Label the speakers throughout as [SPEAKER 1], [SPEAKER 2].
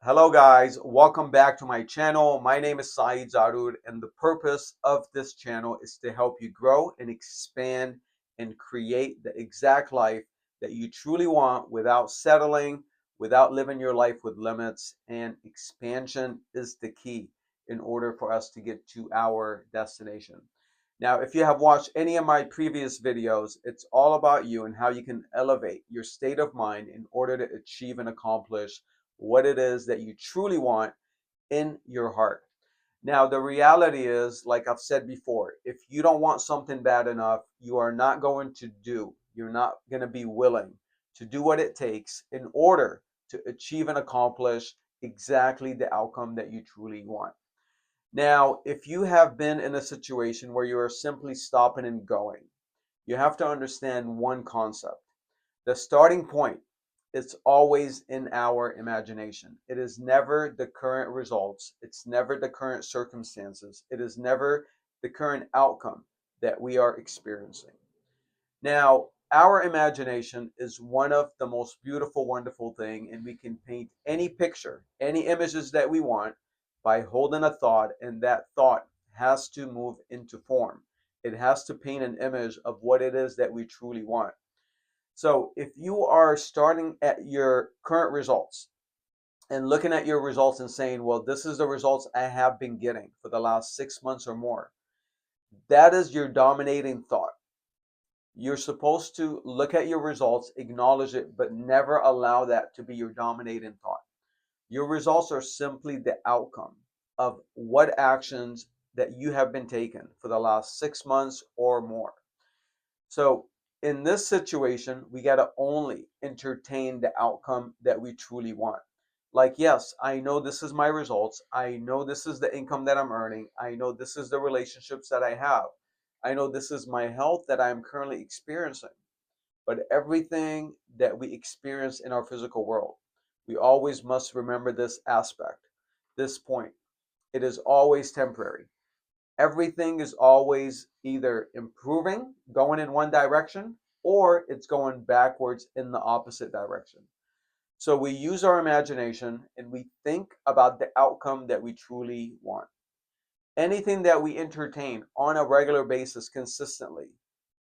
[SPEAKER 1] Hello guys, welcome back to my channel. My name is Saeed Zarood and the purpose of this channel is to help you grow and expand and create the exact life that you truly want without settling, without living your life with limits. And expansion is the key in order for us to get to our destination. Now, if you have watched any of my previous videos, it's all about you and how you can elevate your state of mind in order to achieve and accomplish what it is that you truly want in your heart. Now, the reality is, like I've said before, if you don't want something bad enough, you are not going to you're not going to be willing to do what it takes in order to achieve and accomplish exactly the outcome that you truly want. Now, if you have been in a situation where you are simply stopping and going, you have to understand one concept. The starting point is always in our imagination. It is never the current results. It's never the current circumstances. It is never the current outcome that we are experiencing. Now, our imagination is one of the most beautiful, wonderful thing, and we can paint any picture, any images that we want by holding a thought, and that thought has to move into form. It has to paint an image of what it is that we truly want. So if you are starting at your current results and looking at your results and saying, well, this is the results I have been getting for the last 6 months or more, that is your dominating thought. You're supposed to look at your results, acknowledge it, but never allow that to be your dominating thought. Your results are simply the outcome of what actions that you have been taking for the last 6 months or more. So in this situation, we got to only entertain the outcome that we truly want. Like, yes, I know this is my results. I know this is the income that I'm earning. I know this is the relationships that I have. I know this is my health that I'm currently experiencing. But everything that we experience in our physical world, we always must remember this aspect, this point. It is always temporary. Everything is always either improving, going in one direction, or it's going backwards in the opposite direction. So we use our imagination and we think about the outcome that we truly want. Anything that we entertain on a regular basis consistently,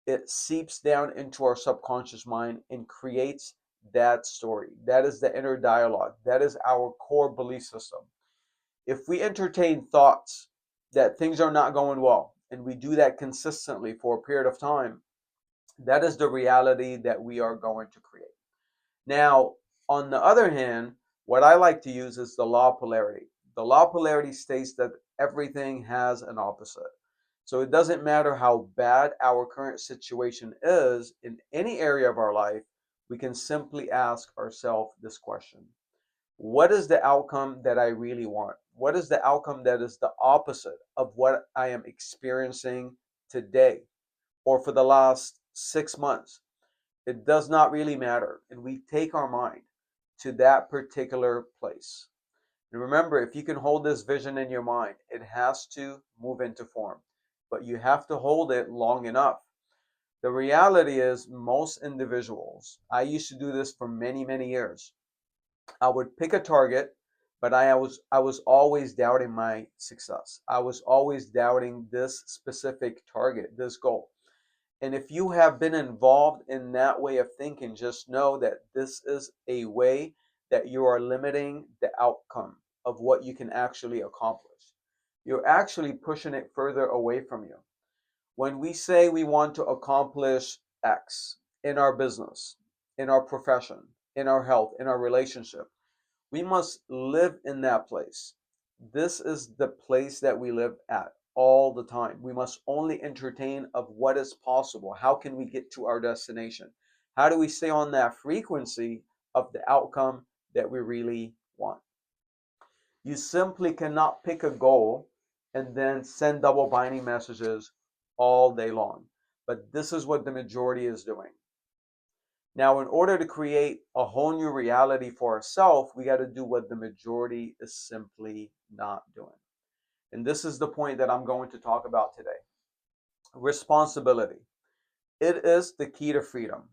[SPEAKER 1] it seeps down into our subconscious mind and creates that story. That is the inner dialogue. That is our core belief system. If we entertain thoughts that things are not going well, and we do that consistently for a period of time, that is the reality that we are going to create. Now, on the other hand, what I like to use is the law of polarity. The law of polarity states that everything has an opposite. So it doesn't matter how bad our current situation is in any area of our life, we can simply ask ourselves this question: what is the outcome that I really want? What is the outcome that is the opposite of what I am experiencing today or for the last 6 months? It does not really matter. And we take our mind to that particular place. And remember, if you can hold this vision in your mind, it has to move into form, but you have to hold it long enough. The reality is, most individuals, I used to do this for many, many years. I would pick a target, but I was always doubting my success. I was always doubting this specific target, this goal. And if you have been involved in that way of thinking, just know that this is a way that you are limiting the outcome of what you can actually accomplish. You're actually pushing it further away from you. When we say we want to accomplish X in our business, in our profession, in our health, in our relationship, we must live in that place. This is the place that we live at all the time. We must only entertain of what is possible. How can we get to our destination? How do we stay on that frequency of the outcome that we really want? You simply cannot pick a goal and then send double binding messages all day long. But this is what the majority is doing. Now, in order to create a whole new reality for ourselves, we got to do what the majority is simply not doing. And this is the point that I'm going to talk about today. Responsibility. It is the key to freedom.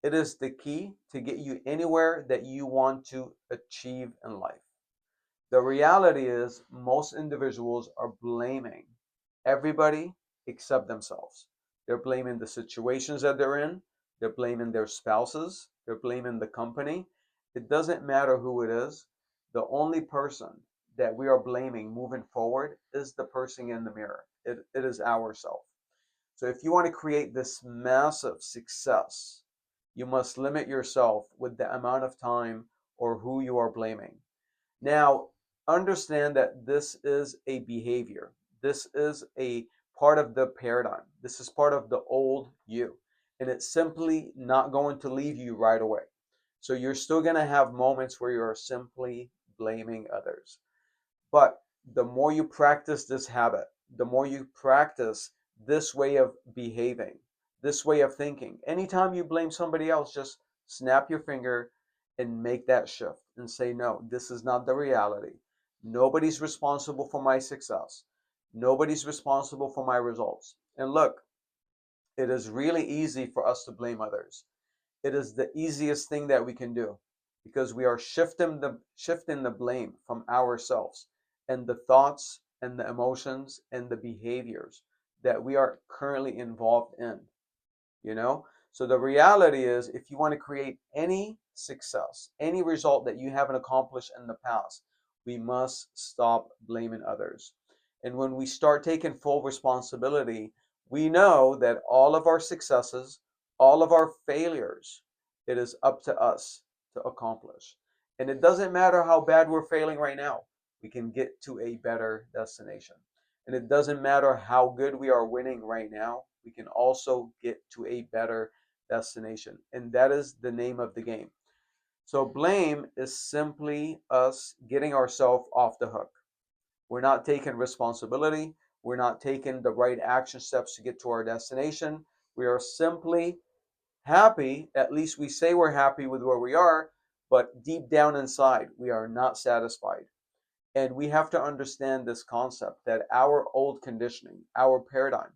[SPEAKER 1] It is the key to get you anywhere that you want to achieve in life. The reality is most individuals are blaming everybody except themselves. They're blaming the situations that they're in, they're blaming their spouses, they're blaming the company. It doesn't matter who it is. The only person that we are blaming moving forward is the person in the mirror. It is ourself. So if you want to create this massive success, you must limit yourself with the amount of time or who you are blaming. Now, understand that this is a behavior. This is a part of the paradigm. This is part of the old you. And it's simply not going to leave you right away. So you're still going to have moments where you're simply blaming others. But the more you practice this habit, the more you practice this way of behaving, this way of thinking, anytime you blame somebody else, just snap your finger and make that shift and say, no, this is not the reality. Nobody's responsible for my success. Nobody's responsible for my results. And look, it is really easy for us to blame others. It is the easiest thing that we can do because we are shifting the blame from ourselves and the thoughts and the emotions and the behaviors that we are currently involved in, you know? So the reality is if you want to create any success, any result that you haven't accomplished in the past, we must stop blaming others. And when we start taking full responsibility, we know that all of our successes, all of our failures, it is up to us to accomplish. And it doesn't matter how bad we're failing right now, we can get to a better destination. And it doesn't matter how good we are winning right now, we can also get to a better destination. And that is the name of the game. So blame is simply us getting ourselves off the hook. We're not taking responsibility. We're not taking the right action steps to get to our destination. We are simply happy. At least we say we're happy with where we are, but deep down inside, we are not satisfied. And we have to understand this concept that our old conditioning, our paradigm,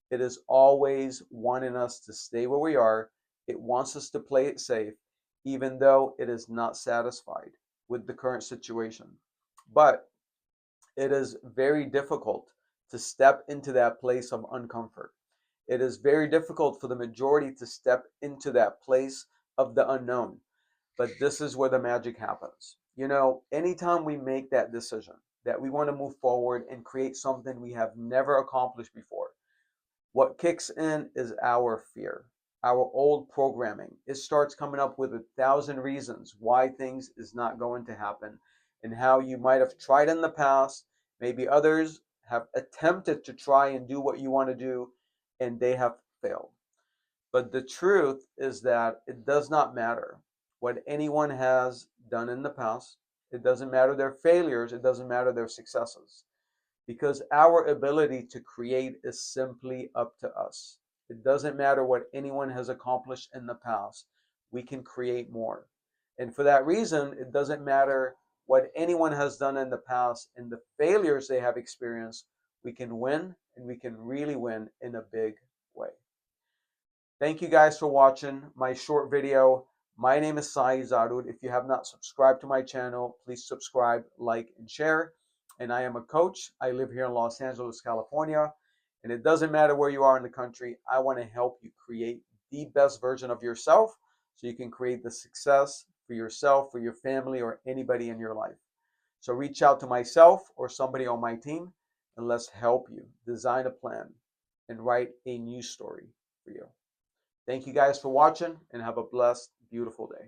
[SPEAKER 1] it is always wanting us to stay where we are. It wants us to play it safe, even though it is not satisfied with the current situation. But it is very difficult to step into that place of uncomfort. It is very difficult for the majority to step into that place of the unknown. But this is where the magic happens. You know, anytime we make that decision that we want to move forward and create something we have never accomplished before, what kicks in is our fear, our old programming. It starts coming up with 1,000 reasons why things is not going to happen and how you might have tried in the past. Maybe others have attempted to try and do what you want to do and they have failed. But the truth is that it does not matter what anyone has done in the past. It doesn't matter their failures. It doesn't matter their successes. Because our ability to create is simply up to us. It doesn't matter what anyone has accomplished in the past. We can create more. And for that reason, it doesn't matter what anyone has done in the past and the failures they have experienced. We can win, and we can really win in a big way. Thank you guys for watching my short video. My name is Saeed Zaroud. If you have not subscribed to my channel, please subscribe, like, and share. And I am a coach. I live here in Los Angeles, California. And it doesn't matter where you are in the country. I want to help you create the best version of yourself so you can create the success for yourself, for your family, or anybody in your life. So reach out to myself or somebody on my team and let's help you design a plan and write a new story for you. Thank you guys for watching and have a blessed, beautiful day.